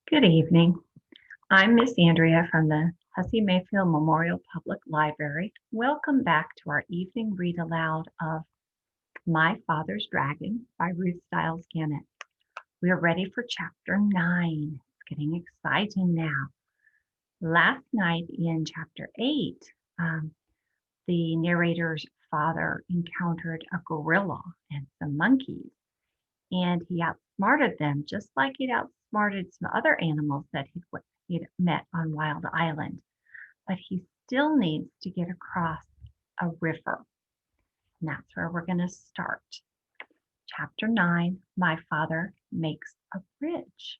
Good evening. I'm Miss Andrea from the Hussey-Mayfield Memorial Public Library. Welcome back to our evening read aloud of My Father's Dragon by Ruth Stiles Gannett. We are ready for chapter 9. It's getting exciting now. Last night in chapter 8, the narrator's father encountered a gorilla and some monkeys, and he outsmarted them just like he'd outsmarted some other animals that he'd met on Wild Island. But he still needs to get across a river. And that's where we're going to start. Chapter 9, My Father Makes a Bridge.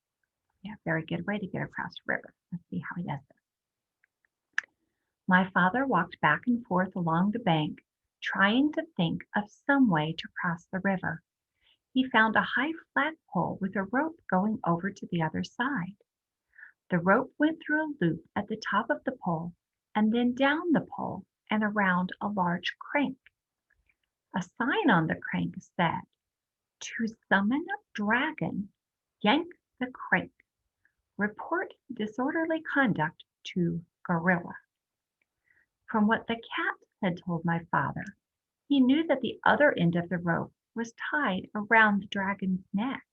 Yeah, very good way to get across a river. Let's see how he does this. My father walked back and forth along the bank, trying to think of some way to cross the river. He found a high flagpole with a rope going over to the other side. The rope went through a loop at the top of the pole and then down the pole and around a large crank. A sign on the crank said, "To summon a dragon, yank the crank. Report disorderly conduct to gorilla." From what the cat had told my father, he knew that the other end of the rope was tied around the dragon's neck,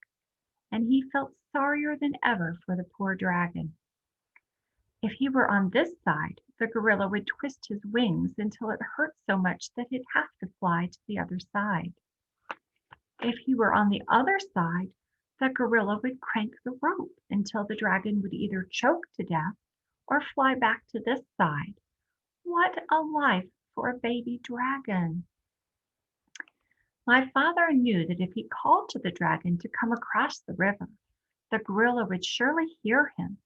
and he felt sorrier than ever for the poor dragon. If he were on this side, the gorilla would twist his wings until it hurt so much that he'd have to fly to the other side. If he were on the other side, the gorilla would crank the rope until the dragon would either choke to death or fly back to this side. What a life for a baby dragon! My father knew that if he called to the dragon to come across the river, the gorilla would surely hear him.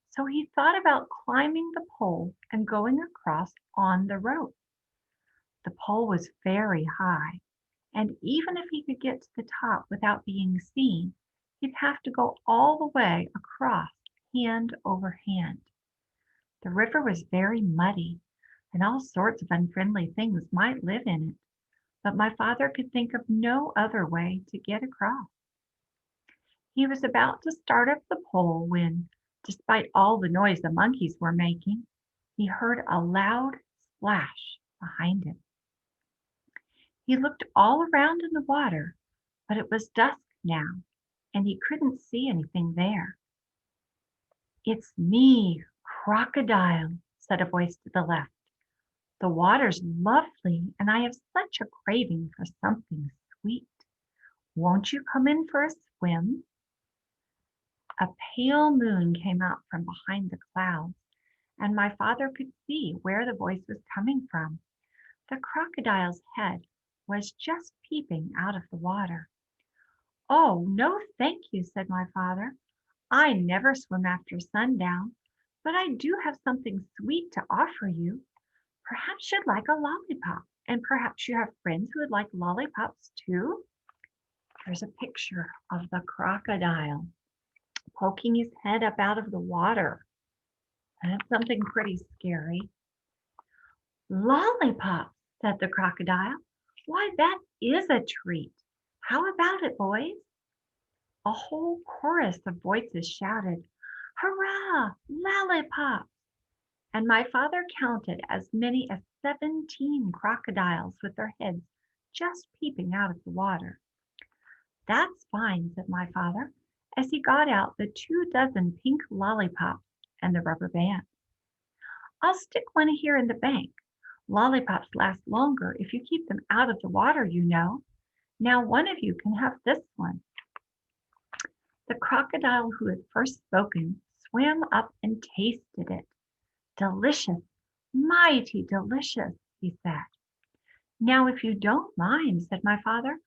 So he thought about climbing the pole and going across on the rope. The pole was very high, and even if he could get to the top without being seen, he'd have to go all the way across, hand over hand. The river was very muddy, and all sorts of unfriendly things might live in it, but my father could think of no other way to get across. He was about to start up the pole when, despite all the noise the monkeys were making, he heard a loud splash behind him. He looked all around in the water, but it was dusk now, and he couldn't see anything there. "It's me, Crocodile," said a voice to the left. "The water's lovely, and I have such a craving for something sweet. Won't you come in for a swim?" A pale moon came out from behind the clouds, and my father could see where the voice was coming from. The crocodile's head was just peeping out of the water. "Oh, no, thank you," said my father. "I never swim after sundown, but I do have something sweet to offer you. Perhaps you'd like a lollipop, and perhaps you have friends who would like lollipops too." There's a picture of the crocodile poking his head up out of the water. That's something pretty scary. "Lollipops," said the crocodile. "Why, that is a treat. How about it, boys?" A whole chorus of voices shouted, "Hurrah, lollipops!" And my father counted as many as 17 crocodiles with their heads just peeping out of the water. "That's fine," said my father, as he got out the 24 pink lollipops and the rubber band. "I'll stick one here in the bank. Lollipops last longer if you keep them out of the water, you know. Now one of you can have this one." The crocodile who had first spoken swam up and tasted it. "Delicious, mighty delicious," he said. "Now, if you don't mind," said my father,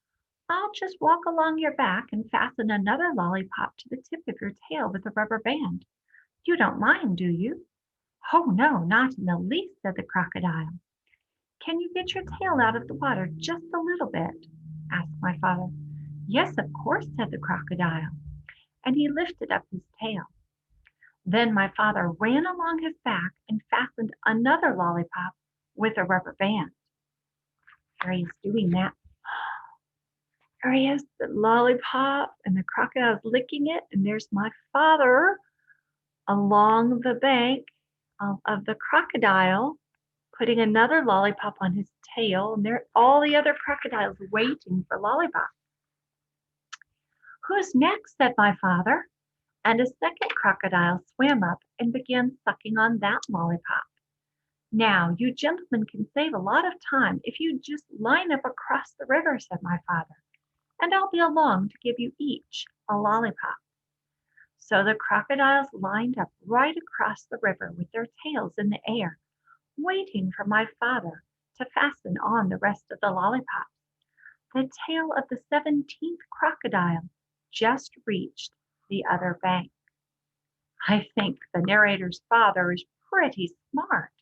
"I'll just walk along your back and fasten another lollipop to the tip of your tail with a rubber band. You don't mind, do you?" "Oh, no, not in the least," said the crocodile. "Can you get your tail out of the water just a little bit?" asked my father. "Yes, of course," said the crocodile, and he lifted up his tail. Then my father ran along his back and fastened another lollipop with a rubber band. There he is doing that. There he is, the lollipop, and the crocodile's licking it, and there's my father along the bank of the crocodile, putting another lollipop on his tail, and there all the other crocodiles waiting for lollipops. "Who's next?" said my father, and a second crocodile swam up and began sucking on that lollipop. "Now, you gentlemen can save a lot of time if you just line up across the river," said my father, "and I'll be along to give you each a lollipop." So the crocodiles lined up right across the river with their tails in the air, waiting for my father to fasten on the rest of the lollipops. The tail of the 17th crocodile just reached the other bank. I think the narrator's father is pretty smart.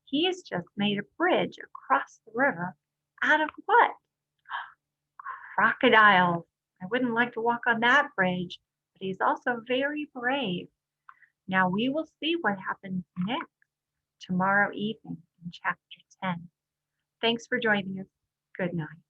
He's just made a bridge across the river out of what? Crocodiles. I wouldn't like to walk on that bridge, but he's also very brave. Now we will see what happens next tomorrow evening in chapter 10. Thanks for joining us. Good night.